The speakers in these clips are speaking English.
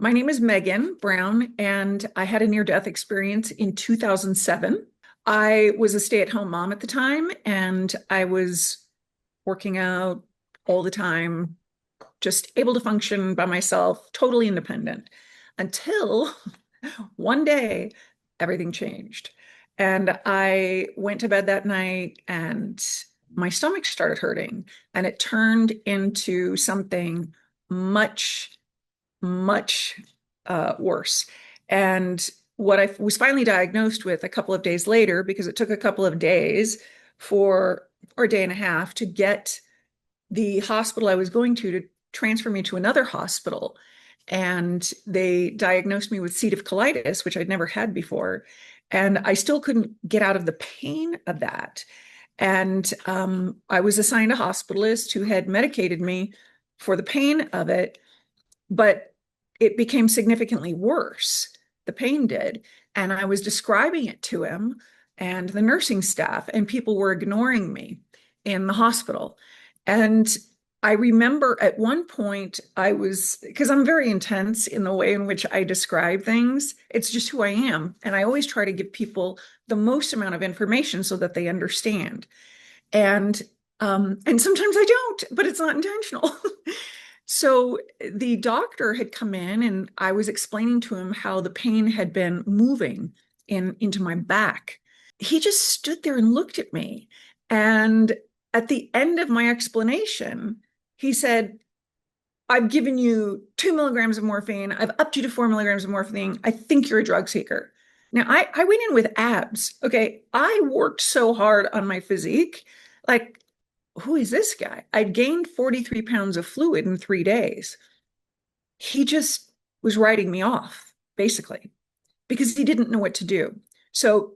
My name is Megan Brown, and I had a near-death experience in 2007. I was a stay-at-home mom at the time, and I was working out all the time, just able to function by myself, totally independent, until one day everything changed. And I went to bed that night, and my stomach started hurting, and it turned into something much much worse. And what I was finally diagnosed with a couple of days later, because it took a couple of days for, or a day and a half to get the hospital I was going to transfer me to another hospital. And they diagnosed me with C. diff colitis, which I'd never had before. And I still couldn't get out of the pain of that. And I was assigned a hospitalist who had medicated me for the pain of it, but it became significantly worse. The pain did. And I was describing it to him and the nursing staff, and people were ignoring me in the hospital. And I remember at one point because I'm very intense in the way in which I describe things. It's just who I am. And I always try to give people the most amount of information so that they understand. And and sometimes I don't, but it's not intentional. So the doctor had come in and I was explaining to him how the pain had been moving into my back. He just stood there and looked at me. And at the end of my explanation, he said, I've given you 2 milligrams of morphine. I've upped you to 4 milligrams of morphine. I think you're a drug seeker. Now, I went in with abs. Okay. I worked so hard on my physique. Like, who is this guy? I'd gained 43 pounds of fluid in 3 days. He just was writing me off, basically, because he didn't know what to do. So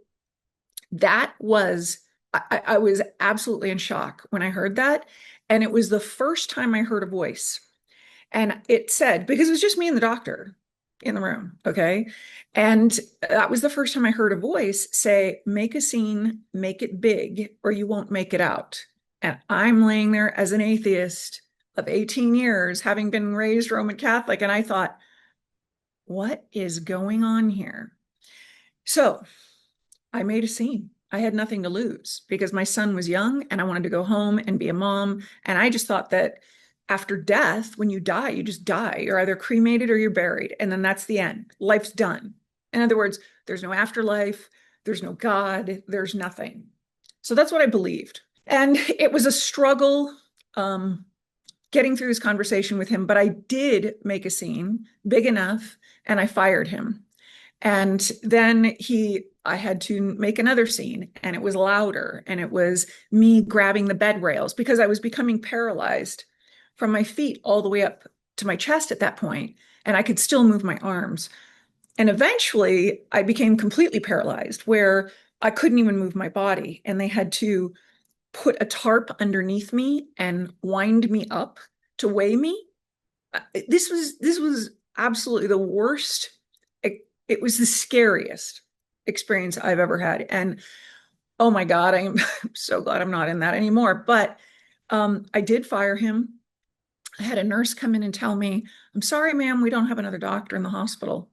that was, I was absolutely in shock when I heard that. And it was the first time I heard a voice. And it said, because it was just me and the doctor in the room, okay? And that was the first time I heard a voice say, make a scene, make it big, or you won't make it out. And I'm laying there as an atheist of 18 years, having been raised Roman Catholic. And I thought, what is going on here? So I made a scene. I had nothing to lose because my son was young and I wanted to go home and be a mom. And I just thought that after death, when you die, you just die. You're either cremated or you're buried. And then that's the end. Life's done. In other words, there's no afterlife. There's no God. There's nothing. So that's what I believed. And it was a struggle getting through this conversation with him, but I did make a scene big enough and I fired him. And then I had to make another scene and it was louder and it was me grabbing the bed rails because I was becoming paralyzed from my feet all the way up to my chest at that point, and I could still move my arms. And eventually I became completely paralyzed where I couldn't even move my body, and they had to put a tarp underneath me and wind me up to weigh me. This was absolutely the worst. It was the scariest experience I've ever had. And oh my God, I'm so glad I'm not in that anymore. But I did fire him. I had a nurse come in and tell me, I'm sorry, ma'am, we don't have another doctor in the hospital.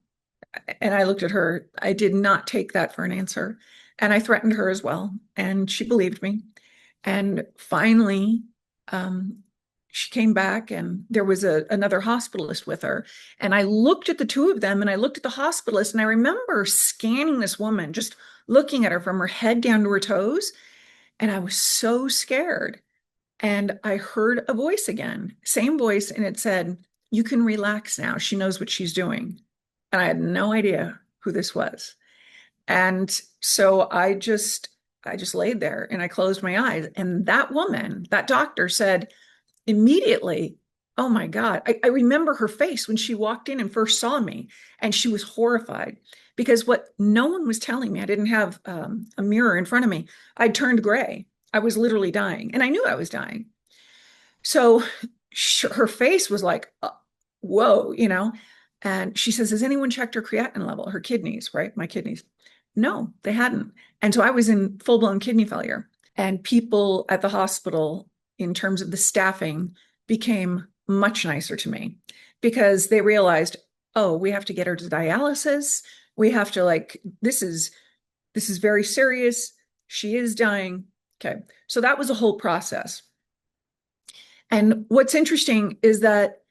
And I looked at her. I did not take that for an answer. And I threatened her as well. And she believed me. And finally, she came back and there was another hospitalist with her. And I looked at the two of them and I looked at the hospitalist and I remember scanning this woman, just looking at her from her head down to her toes. And I was so scared. And I heard a voice again, same voice. And it said, you can relax now. She knows what she's doing. And I had no idea who this was. And so I just laid there and I closed my eyes. And that woman, that doctor said immediately, oh my God, I remember her face when she walked in and first saw me. And she was horrified because what no one was telling me, I didn't have a mirror in front of me. I turned gray. I was literally dying and I knew I was dying. So her face was like, whoa, and she says, has anyone checked her creatinine level, her kidneys, right? My kidneys. No, they hadn't. And so I was in full-blown kidney failure. And people at the hospital, in terms of the staffing, became much nicer to me because they realized oh, we have to get her to dialysis. We have to like, this is very serious. She is dying. Okay. So that was a whole process. And what's interesting is that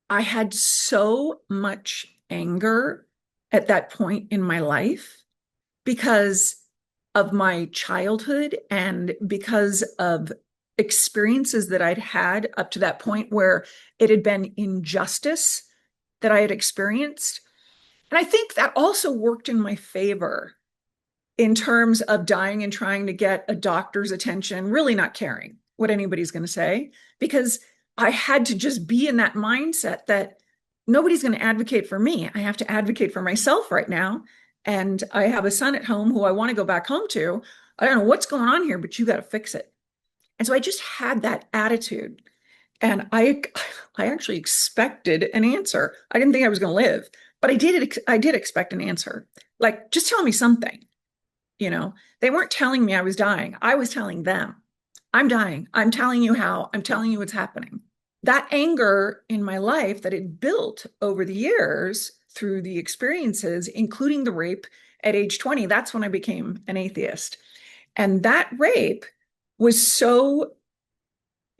I had so much anger at that point in my life because of my childhood and because of experiences that I'd had up to that point where it had been injustice that I had experienced. And I think that also worked in my favor in terms of dying and trying to get a doctor's attention, really not caring what anybody's going to say, because I had to just be in that mindset that nobody's going to advocate for me. I have to advocate for myself right now. And I have a son at home who I want to go back home to. I don't know what's going on here, but you got to fix it. And so I just had that attitude. And I actually expected an answer. I didn't think I was going to live, but I did expect an answer. Like, just tell me something. They weren't telling me I was dying. I was telling them, I'm dying. I'm telling you how. I'm telling you what's happening. That anger in my life that had built over the years through the experiences, including the rape at age 20, that's when I became an atheist. And that rape was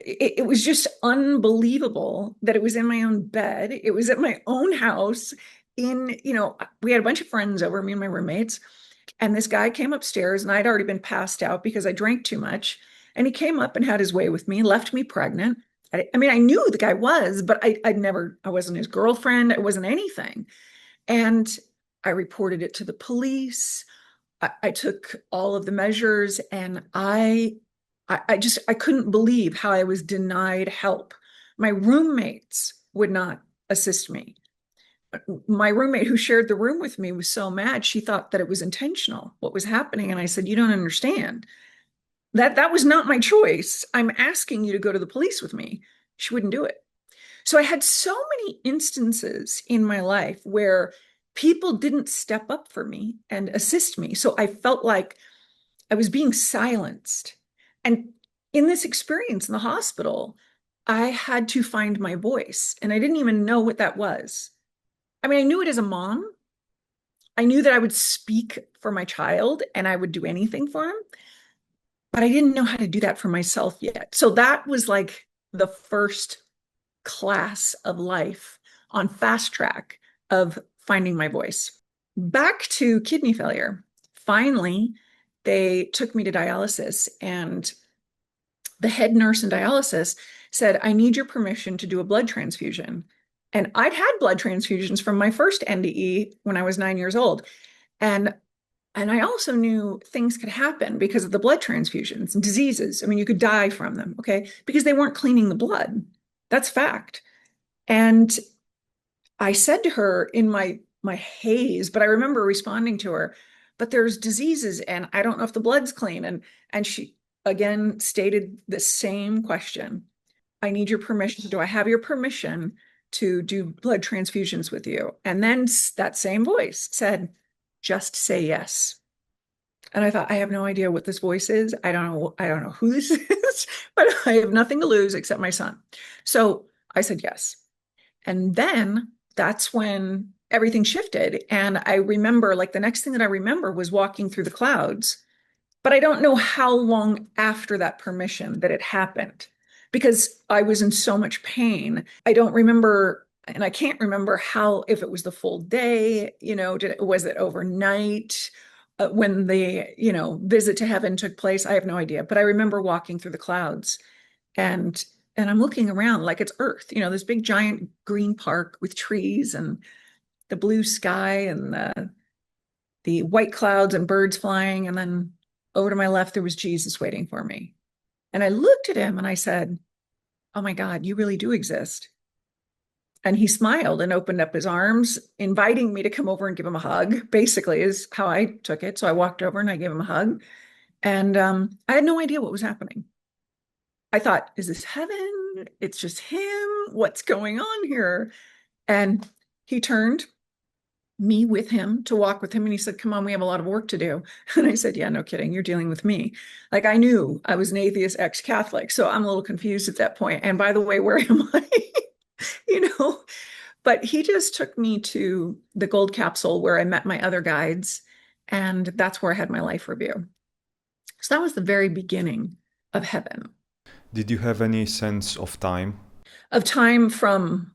it was just unbelievable that it was in my own bed. It was at my own house we had a bunch of friends over, me and my roommates. And this guy came upstairs and I'd already been passed out because I drank too much. And he came up and had his way with me, left me pregnant. I mean, I knew who the guy was, but I wasn't his girlfriend. I wasn't anything. And I reported it to the police. I took all of the measures and I couldn't believe how I was denied help. My roommates would not assist me. My roommate who shared the room with me was so mad. She thought that it was intentional, what was happening. And I said, you don't understand. That was not my choice. I'm asking you to go to the police with me. She wouldn't do it. So I had so many instances in my life where people didn't step up for me and assist me. So I felt like I was being silenced. And in this experience in the hospital, I had to find my voice. And I didn't even know what that was. I mean, I knew it as a mom. I knew that I would speak for my child and I would do anything for him, but I didn't know how to do that for myself yet. So that was like the first class of life on fast track of finding my voice. Back to kidney failure. Finally, they took me to dialysis, and the head nurse in dialysis said, I need your permission to do a blood transfusion. And I'd had blood transfusions from my first NDE when I was 9 years old. And I also knew things could happen because of the blood transfusions and diseases. I mean, you could die from them, okay? Because they weren't cleaning the blood. That's fact. And I said to her in my haze, but I remember responding to her, but there's diseases and I don't know if the blood's clean. And she again stated the same question. I need your permission. Do I have your permission to do blood transfusions with you? And then that same voice said, just say yes. And I thought, I have no idea what this voice is. I don't know who this is, but I have nothing to lose except my son. So I said yes. And then that's when everything shifted. And I remember, like, the next thing that I remember was walking through the clouds, but I don't know how long after that permission that it happened because I was in so much pain. I don't remember, and I can't remember how, if it was the full day, was it overnight when the, visit to heaven took place? I have no idea, but I remember walking through the clouds and I'm looking around like it's Earth, this big giant green park with trees and the blue sky and the white clouds and birds flying. And then over to my left, there was Jesus waiting for me. And I looked at him and I said, oh my God, you really do exist. And he smiled and opened up his arms, inviting me to come over and give him a hug, basically is how I took it. So I walked over and I gave him a hug. And I had no idea what was happening. I thought, is this heaven? It's just him. What's going on here? And he turned me with him to walk with him. And he said, come on, we have a lot of work to do. And I said, yeah, no kidding. You're dealing with me. Like, I knew I was an atheist ex-Catholic. So I'm a little confused at that point. And by the way, where am I? you know, But he just took me to the gold capsule where I met my other guides, and that's where I had my life review. So that was the very beginning of heaven. Did you have any sense of time? Of time from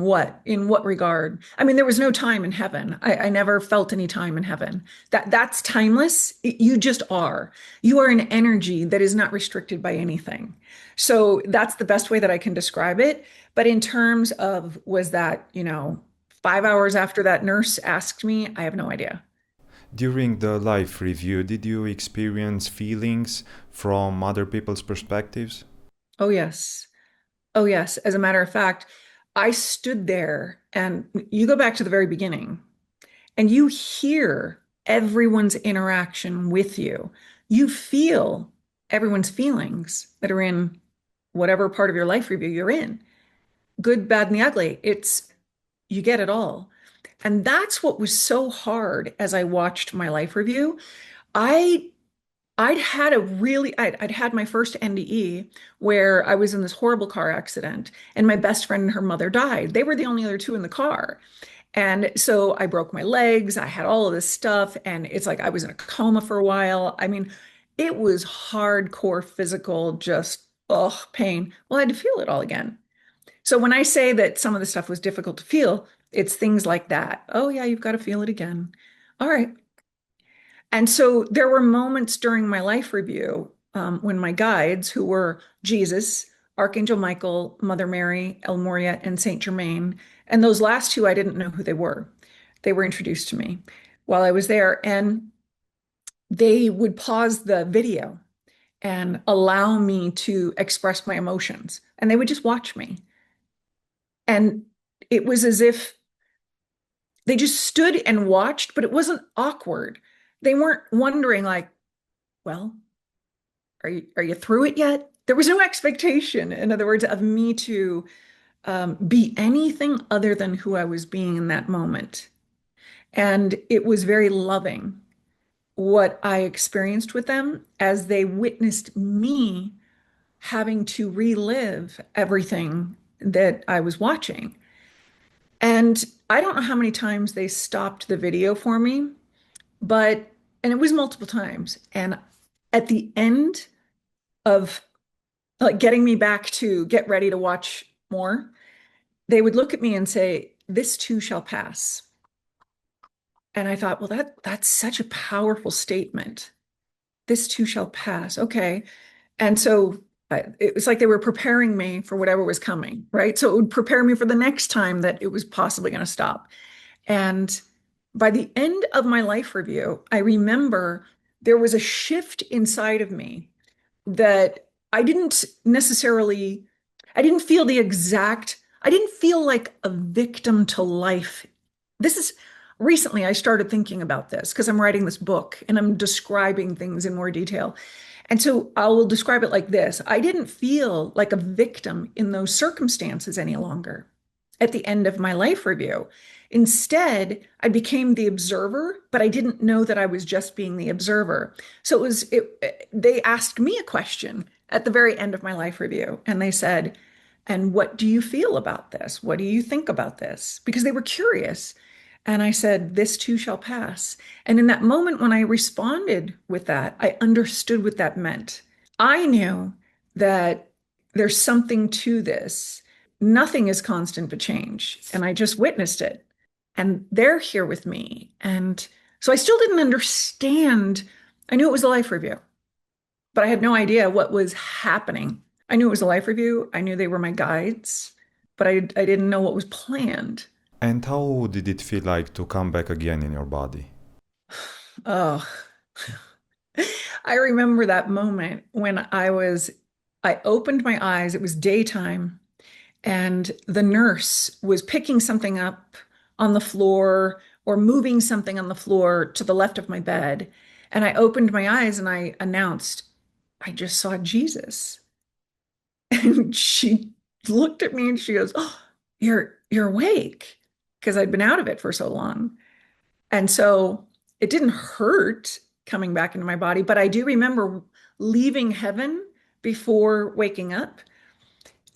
what? In what regard? I mean, there was no time in heaven. I never felt any time in heaven. That's timeless. You just are. You are an energy that is not restricted by anything. So that's the best way that I can describe it. But in terms of was that, 5 hours after that nurse asked me, I have no idea. During the life review, did you experience feelings from other people's perspectives? Oh yes. Oh yes. As a matter of fact, I stood there and you go back to the very beginning. And you hear everyone's interaction with you. You feel everyone's feelings that are in whatever part of your life review you're in, good, bad, and the ugly. You get it all. And that's what was so hard as I watched my life review. I I'd had my first NDE where I was in this horrible car accident and my best friend and her mother died. They were the only other two in the car. And so I broke my legs. I had all of this stuff. And it's like I was in a coma for a while. I mean, it was hardcore physical, just, pain. Well, I had to feel it all again. So when I say that some of the stuff was difficult to feel, it's things like that. Oh, yeah, you've got to feel it again. All right. And so there were moments during my life review when my guides, who were Jesus, Archangel Michael, Mother Mary, El Moria, and Saint Germain, and those last two, I didn't know who they were. They were introduced to me while I was there, and they would pause the video and allow me to express my emotions, and they would just watch me. And it was as if they just stood and watched, but it wasn't awkward. They weren't wondering, like, well, are you through it yet? There was no expectation, in other words, of me to be anything other than who I was being in that moment. And it was very loving what I experienced with them as they witnessed me having to relive everything that I was watching. And I don't know how many times they stopped the video for me, but, and it was multiple times. And at the end of like getting me back to get ready to watch more, they would look at me and say, "This too shall pass." And I thought, well, that's such a powerful statement. This too shall pass. Okay. And so it was like they were preparing me for whatever was coming, right? So it would prepare me for the next time that it was possibly going to stop. And by the end of my life review, I remember there was a shift inside of me that I didn't necessarily, I didn't feel the exact, I didn't feel like a victim to life. This is recently I started thinking about this because I'm writing this book and I'm describing things in more detail. And so I will describe it like this. I didn't feel like a victim in those circumstances any longer at the end of my life review. Instead, I became the observer, but I didn't know that I was just being the observer. So they asked me a question at the very end of my life review, and they said, "And what do you feel about this? What do you think about this?" Because they were curious. And I said, "This too shall pass." And in that moment, when I responded with that, I understood what that meant. I knew that there's something to this. Nothing is constant but change. And I just witnessed it. And they're here with me. And so I still didn't understand. I knew it was a life review, but I had no idea what was happening. I knew it was a life review. I knew they were my guides, but I didn't know what was planned. And how did it feel like to come back again in your body? Oh, I remember that moment when I opened my eyes. It was daytime, and the nurse was picking something up on the floor or moving something on the floor to the left of my bed. And I opened my eyes and I announced, "I just saw Jesus." And she looked at me and she goes, "Oh, you're awake," because I'd been out of it for so long. And so it didn't hurt coming back into my body, but I do remember leaving heaven before waking up,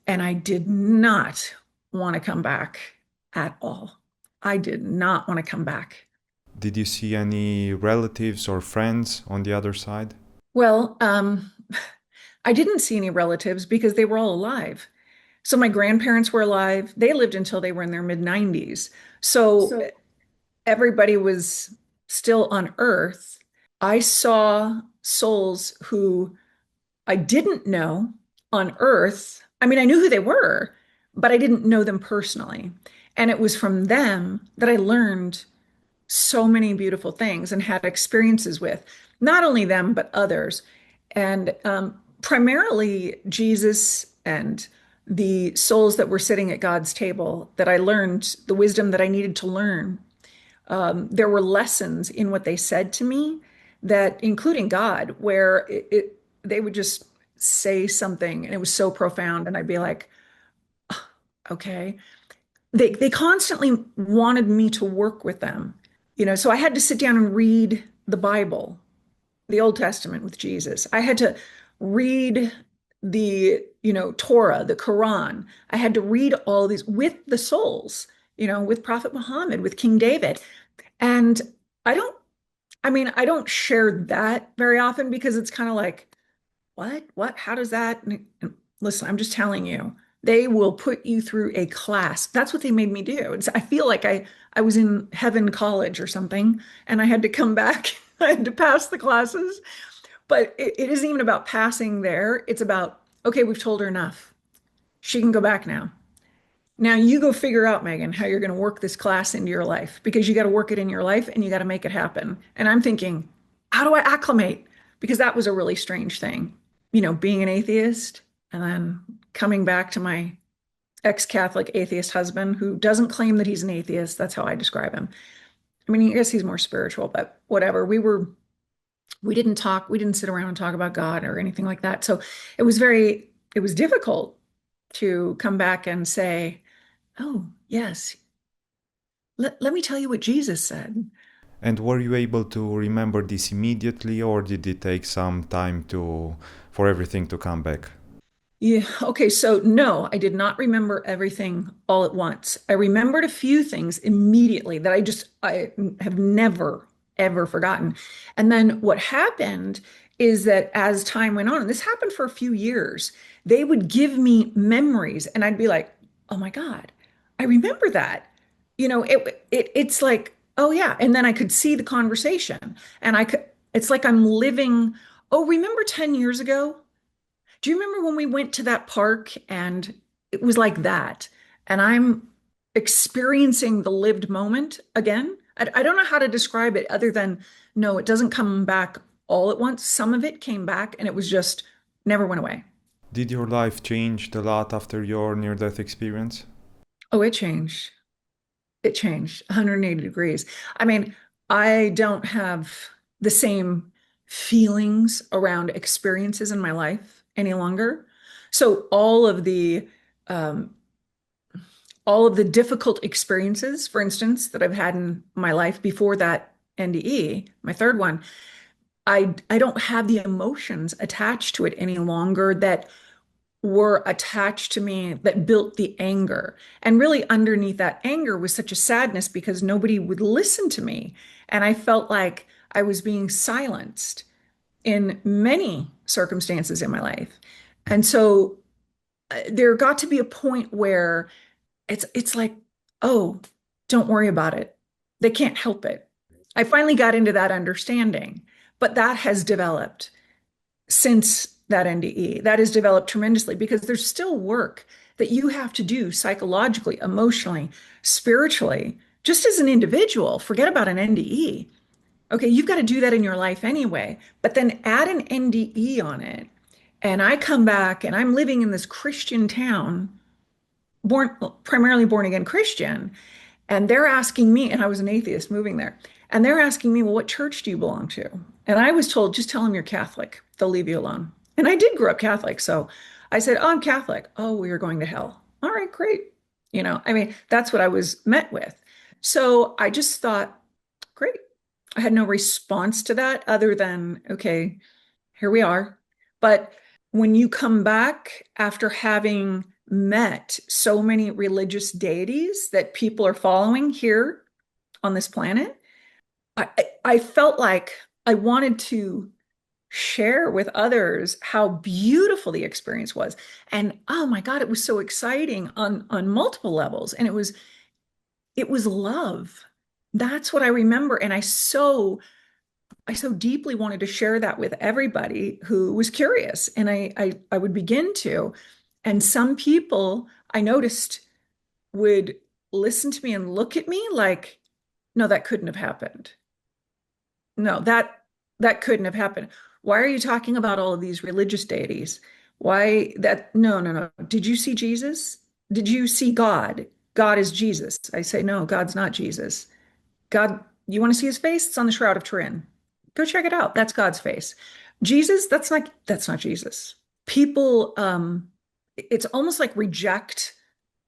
and I did not want to come back. at all. I did not want to come back. Did you see any relatives or friends on the other side? Well, I didn't see any relatives because they were all alive. So my grandparents were alive. They lived until they were in their mid 90s. So everybody was still on Earth. I saw souls who I didn't know on Earth. I mean, I knew who they were, but I didn't know them personally. And it was from them that I learned so many beautiful things and had experiences with not only them, but others. And primarily Jesus and the souls that were sitting at God's table that I learned the wisdom that I needed to learn. There were lessons in what they said to me that, including God, where they would just say something and it was so profound. And I'd be like, okay. They constantly wanted me to work with them, so I had to sit down and read the Bible, the Old Testament with Jesus. I had to read the, Torah, the Quran. I had to read all of these with the souls, with Prophet Muhammad, with King David. And I don't, I don't share that very often because it's kind of like, what, how does that? And listen, I'm just telling you, they will put you through a class. That's what they made me do. I feel like I was in heaven college or something, and I had to come back. I had to pass the classes, but it isn't even about passing there. It's about, okay, we've told her enough. She can go back now. Now you go figure out, Megan, how you're going to work this class into your life because you got to work it in your life and you got to make it happen. And I'm thinking, how do I acclimate? Because that was a really strange thing, being an atheist and then coming back to my ex-Catholic atheist husband who doesn't claim that he's an atheist. That's how I describe him. I mean, I guess he's more spiritual, but whatever. We didn't talk, we didn't sit around and talk about God or anything like that. So it was difficult to come back and say, oh, yes, let me tell you what Jesus said. And were you able to remember this immediately, or did it take some time to for everything to come back? Yeah. Okay. So, no, I did not remember everything all at once. I remembered a few things immediately that I have never, ever forgotten. And then what happened is that as time went on, and this happened for a few years, they would give me memories and I'd be like, oh my God, I remember that. It's like, oh yeah. And then I could see the conversation and it's like I'm living, oh, remember 10 years ago? Do you remember when we went to that park and it was like that? And I'm experiencing the lived moment again. I don't know how to describe it other than no, it doesn't come back all at once. Some of it came back and it was just never went away. Did your life change a lot after your near-death experience? Oh, it changed. It changed 180 degrees. I mean, I don't have the same feelings around experiences in my life any longer. So um, all of the difficult experiences, for instance, that I've had in my life before that NDE, my third one, I don't have the emotions attached to it any longer that were attached to me that built the anger. And really underneath that anger was such a sadness because nobody would listen to me. And I felt like I was being silenced in many circumstances in my life. And so there got to be a point where it's like, oh, don't worry about it. They can't help it. I finally got into that understanding, but that has developed since that NDE. That has developed tremendously because there's still work that you have to do psychologically, emotionally, spiritually, just as an individual. Forget about an NDE. Okay, you've got to do that in your life anyway, but then add an NDE on it. And I come back and I'm living in this Christian town, primarily born again Christian. And they're asking me, and I was an atheist moving there, and they're asking me, well, what church do you belong to? And I was told, just tell them you're Catholic. They'll leave you alone. And I did grow up Catholic. So I said, oh, I'm Catholic. Oh, we are going to hell. All right, great. That's what I was met with. So I just thought, great. I had no response to that other than, okay, here we are. But when you come back after having met so many religious deities that people are following here on this planet, I felt like I wanted to share with others how beautiful the experience was. And oh my God, it was so exciting on multiple levels. And it was love. That's what I remember. And I so deeply wanted to share that with everybody who was curious. And I would begin to. And some people I noticed would listen to me and look at me like, no, that couldn't have happened. No, that couldn't have happened. Why are you talking about all of these religious deities? Why that? No, no, no. Did you see Jesus? Did you see God? God is Jesus. I say, no, God's not Jesus. God, you want to see his face? It's on the Shroud of Turin. Go check it out. That's God's face. Jesus, that's not Jesus. People, it's almost like reject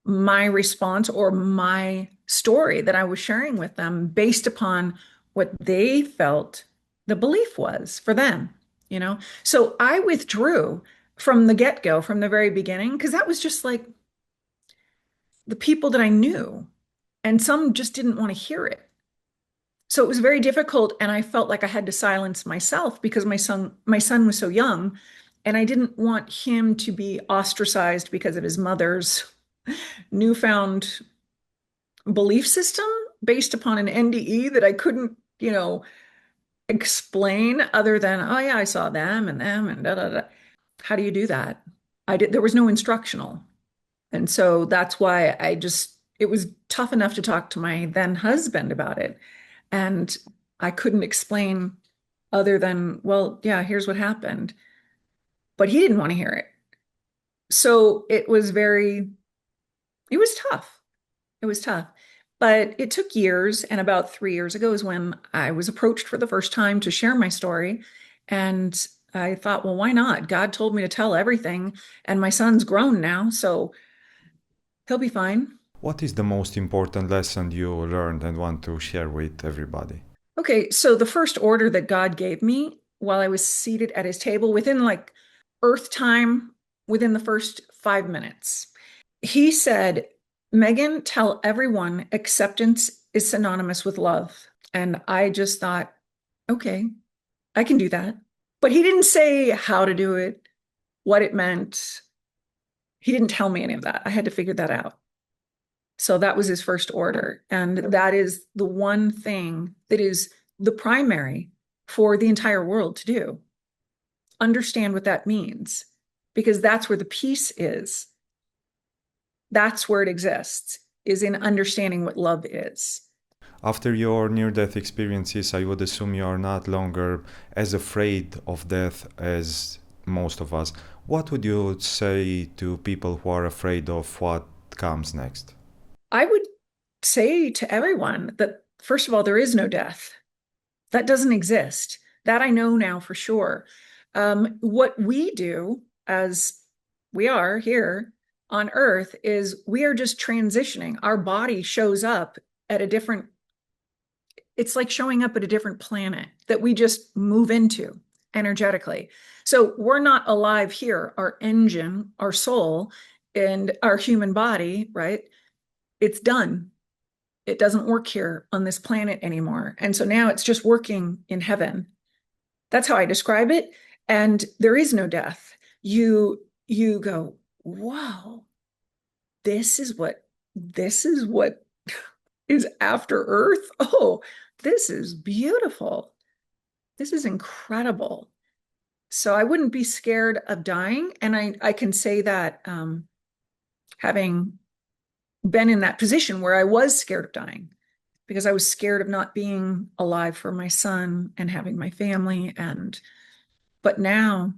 my response or my story that I was sharing with them based upon what they felt the belief was for them, you know? So I withdrew from the get-go, from the very beginning, because that was just like the people that I knew, and some just didn't want to hear it. So it was very difficult, and I felt like I had to silence myself because my son was so young, and I didn't want him to be ostracized because of his mother's newfound belief system based upon an NDE that I couldn't, explain other than, oh yeah, I saw them and da da da. How do you do that? There was no instructional. And so that's why it was tough enough to talk to my then husband about it. And I couldn't explain other than, well, yeah, here's what happened. But he didn't want to hear it. So it was tough. It was tough. But it took years. And about 3 years ago is when I was approached for the first time to share my story. And I thought, well, why not? God told me to tell everything. And my son's grown now, so he'll be fine. What is the most important lesson you learned and want to share with everybody? Okay, so the first order that God gave me while I was seated at his table within like earth time, within the first 5 minutes, he said, Megan, tell everyone acceptance is synonymous with love. And I just thought, okay, I can do that. But he didn't say how to do it, what it meant. He didn't tell me any of that. I had to figure that out. So that was his first order. And that is the one thing that is the primary for the entire world to do. Understand what that means, because that's where the peace is. That's where it exists, is in understanding what love is. After your near death experiences, I would assume you are not longer as afraid of death as most of us. What would you say to people who are afraid of what comes next? I would say to everyone that, first of all, there is no death. That doesn't exist. That I know now for sure. What we do as we are here on Earth is we are just transitioning. Our body shows up at a different, it's like showing up at a different planet that we just move into energetically. So we're not alive here. Our engine, our soul, and our human body, right? It's done. It doesn't work here on this planet anymore. And so now it's just working in heaven. That's how I describe it. And there is no death. You go, wow, this is what is after Earth. Oh, this is beautiful. This is incredible. So I wouldn't be scared of dying. And I can say that having been in that position where I was scared of dying because I was scared of not being alive for my son and having my family. But now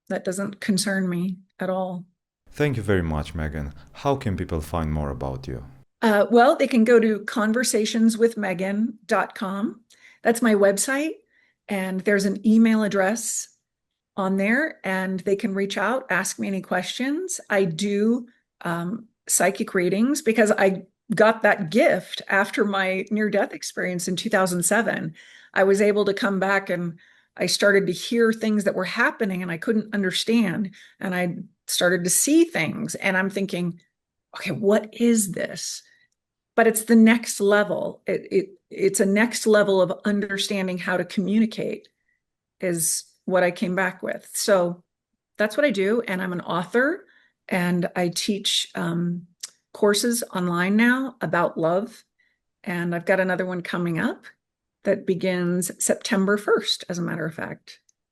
that doesn't concern me at all. Thank you very much, Megan. How can people find more about you? Well, they can go to conversationswithmegan.com. That's my website. And there's an email address on there, and they can reach out, ask me any questions. I do psychic readings because I got that gift after my near-death experience in 2007. I was able to come back and I started to hear things that were happening and I couldn't understand. And I started to see things and I'm thinking, okay, what is this? But it's the next level. It's a next level of understanding how to communicate is what I came back with. So that's what I do. And I'm an author and I teach courses online now about love. And I've got another one coming up that begins September 1st, as a matter of fact.